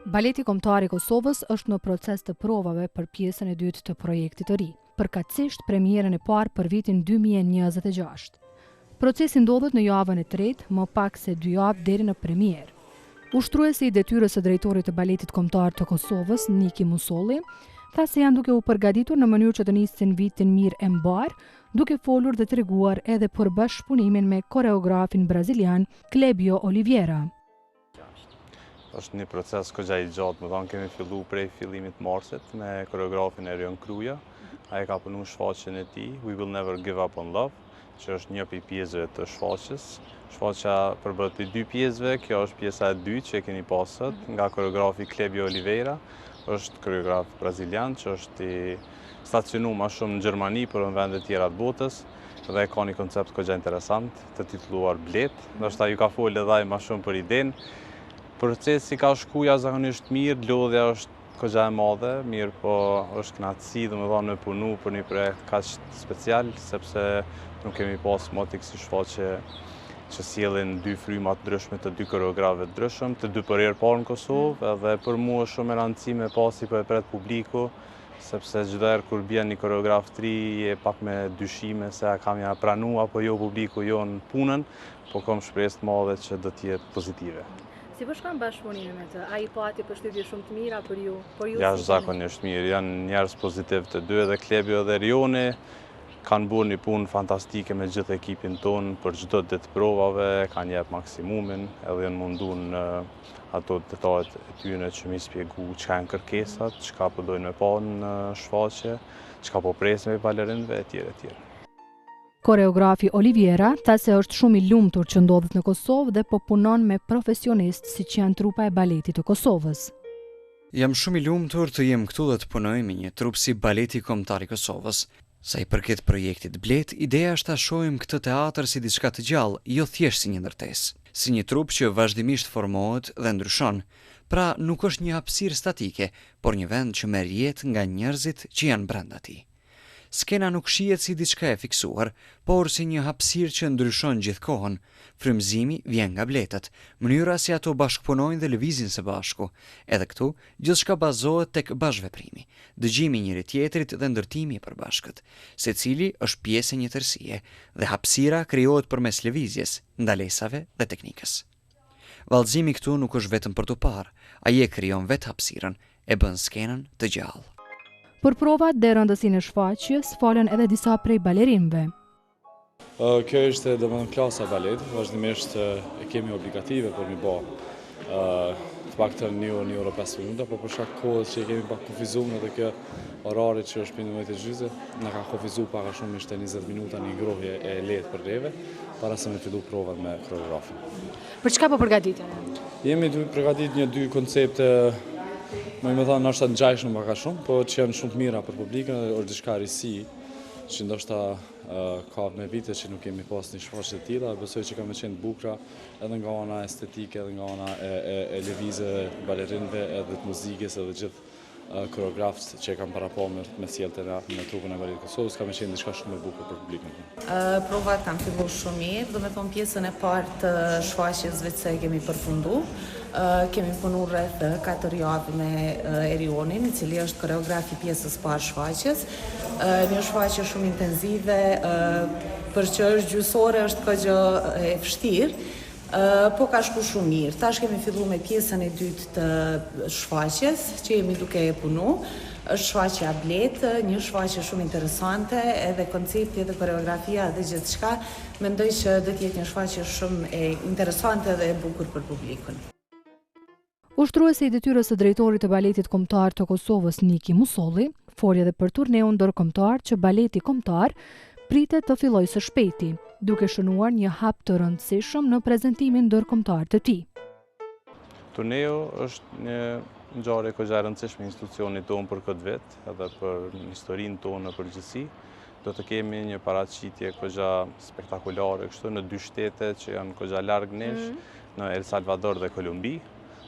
Baleti Kombëtar i Kosovës është në proces të provave për pjesën e dytë të projektit të ri, përkatësisht premierën e parë për vitin 2026. Procesi ndodhet në javën e tretë, më pak se 2 javë deri në premierë. Ushtruesi i detyrës së drejtorit të Baletit Kombëtar të Kosovës, Niki Musolli, tha se janë duke u përgatitur në mënyrë që të nisin vitin mirë e mbar, duke folur dhe treguar edhe për bashkëpunimin me koreografin brazilian Clébio Oliveira. Është një proces goxha i gjatë, më thonë kemi fillu prej fillimit marsit me koreografin Erion Kruja. Ai ka punu shfaqjen e tij, We Will Never Give Up on Love, që është një prej pjesëve të shfaqjes. Shfaqja përbëhet prej 2 pjesëve, kjo është pjesa e dytë që e keni pasur nga koreografi Clébio Oliveira, është koreograf brazilian që është i stacionuar më shumë në Gjermani por në vende të tjera të botës dhe ka një koncept goxha interesant të titulluar Blet. Ndoshta ju ka folë edhe ai më shumë për idenë. Procesi ka shku jashtëzakonisht mirë, lodhja është goxha e madhe, mirë po është kënaqësi domethënë me punu për një projekt kaq special, sepse nuk kemi pas motik si shfaqje që sjellin 2 fryma të ndryshme të 2 koreografëve të ndryshëm, të 2 për herë parë në Kosovë, edhe për mua është shumë e rëndësishme pasi po e pret publiku, sepse çdo herë kur bie një koreograf të ri je pak me dyshime se a kam ja pranu apo jo publiku jon punën, po kam shpresë të madhe që do të jetë pozitive. Si po shkon bashkëpunimi me të? Ai pati përshtypje shumë të mira për ju? Jashtëzakonisht mirë, janë njerëz pozitiv të dy, edhe Clébio dhe Erioni kanë bërë një punë fantastike me gjithë ekipin tonë për çdo ditë provave, kanë jep maksimumin, edhe janë munduar në ato detajet e tyre që mi shpjegu çka janë kërkesat, çka po dojnë me pa në shfaqje, çka po presin me balerinëve etj. Koreografi Oliveira tha se është shumë i lumtur që ndodhet në Kosovë dhe po punon me profesionistë siç janë trupa e baletit të Kosovës. Jam shumë i lumtur të jem këtu dhe të punoj me një trup si Baleti Kombëtar i Kosovës. Sa i përket projektit Blet, ideja është ta shohim këtë teatr si diçka të gjallë, jo thjesht si një ndërtesë, si një trup që vazhdimisht formohet dhe ndryshon. Pra nuk është një hapësirë statike, por një vend që merr jetë nga njerëzit që janë brenda tij. Skena nuk shihet si diçka e fiksuar, por si një hapësirë që ndryshon gjithkohën. Frymëzimi vjen nga bletët, mënyra si ato bashkëpunojnë dhe lëvizin së bashku. Edhe këtu, gjithçka bazohet tek bashkëveprimi, dëgjimi njëri tjetrit dhe ndërtimi i përbashkët. Secili është pjesë e një tërësie dhe hapësira krijohet përmes lëvizjes, ndalesave dhe teknikës. Vallëzimi këtu nuk është vetëm për tu parë, ai e krijon vetë hapësirën, e bën skenën të gjallë. Për provat dhe rëndësinë e shfaqjes folën edhe disa prej balerinëve. Kjo ishte domethënë klasa balet, vazhdimisht e kemi obligative për mi bë të paktën 1 orë 5 minuta, por për shkak të kohës që kemi pak kufizuar edhe kjo orari që është 15:20, na ka kufizuar pak a shumë ishte 20 minuta një ngrohje e lehtë për neve, para se me fillu provat me koreografin. Për çka po përgatiteni? Jemi duke përgatitur 2 koncepte. Më thonë është të ngjajshëm pak a shumë, po që janë shumë të mira për publikun, është diçka risi që ndoshta ka me vite që nuk kemi pas një shfaqje të tilla, besoj që kanë qenë të bukura edhe nga ana estetike, edhe nga ana e lëvizjeve të balerinëve, edhe të muzikës, edhe gjithë koreografët që kanë para pa me sjelltë në trupin e Baletit të Kosovës, ka qenë diçka shumë e bukur për publikun. Provat kanë filluar shumë mirë, do të thonë pjesën e parë të shfaqjes vetë e kemi përfunduar. Kemi punuar rreth 4 javë me Erionin, i cili është koreograf i pjesës parë shfaqjes. Një shfaqje shumë intensive, për që është gjysore është goxha e vështirë, po ka shku shumë mirë. Tash kemi filluar me pjesën e dytë të shfaqjes, që jemi duke e punu. Është shfaqja Blet, një shfaqje shumë interesante, edhe koncepti, edhe koreografia, edhe gjithçka. Mendoj që do të jetë një shfaqje shumë e interesante dhe e bukur për publikun. Ushtruesi i detyrës së drejtorit të Baletit Kombëtar të Kosovës, Niki Musolli, foli edhe për turneun ndërkombëtar që Baleti Kombëtar pritet të fillojë së shpejti, duke shënuar një hap të rëndësishëm në prezantimin ndërkombëtar të tij. Turneu është një ngjarje goxha e rëndësishme e institucionit tonë për këtë vit, edhe për historinë tonë në përgjithësi. Do të kemi një paraqitje goxha spektakolare kështu në 2 shtete që janë goxha larg nesh, në El Salvador dhe Kolumbi.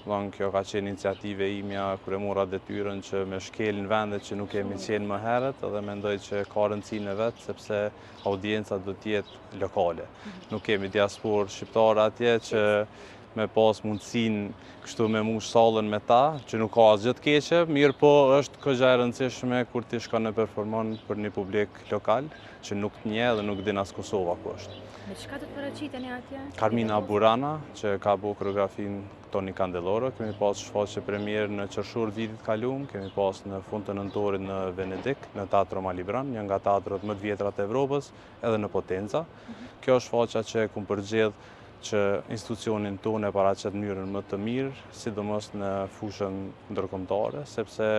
Kjo ka qenë iniciative imja kur e mora detyrën që me shkel në vendet që nuk kemi qenë më herët, edhe mendoj që ka rëndësinë e vetë, sepse audienca do të jetë lokale. Nuk kemi diasporë shqiptare atje që me pas mundësinë kështu me mush sallën me ta, që nuk ka asgjë të keqe, mirë po është kogja e rëndësishme kur ti shkon në performon për një publik lokal, që nuk të nje dhe nuk din as Kosova ku është. Me çka do të paraqiteni atje? Carmina Burana, që ka bu koreografin Toni Candeloro, kemi pas shfaqje premier në qershor vitit kalum, kemi pas në fund të nëntorit në Venedik, në Teatro Malibran, një nga teatrët më të vjetra të Evropës, edhe në Potenza. Kjo është shfaqja që kum përgjedh që institucionin tonë e paraqet në mënyrën më të mirë, sidomos në fushën ndërkombëtare, sepse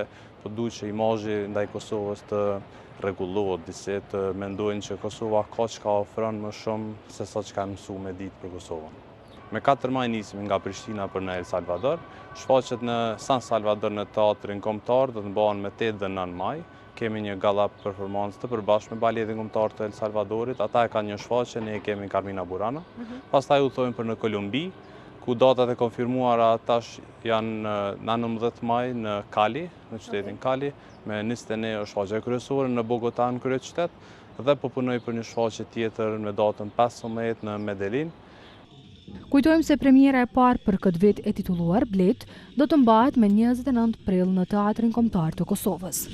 po duhet që imazhi ndaj Kosovës të rregullohet, disi të mendojnë që Kosova ka çka ofron më shumë se sa çka mësuar me ditë për Kosovën. Me 4 maj nisim nga Prishtina për në El Salvador. Shfaqet në San Salvador në teatrin kombëtar do të mbahen me 8 dhe 9 maj. Kemi një galla performancë të përbashkët me Baletin Kombëtar të El Salvadorit. Ata e kanë një shfaqje, ne kemi Carmina Burana. Pastaj udhtojmë për në Kolumbi, ku datat e konfirmuara tash janë në 19 maj në Cali, në qytetin Cali, me 21 shfaqje kryesore në Bogota në kryeqytet, dhe po punoj për një shfaqje tjetër me datën 15 në Medellin. Kujtojmë se premiera e parë për këtë vit e titulluar Blet do të mbahet me 29 prill në Teatrin Kombëtar të Kosovës.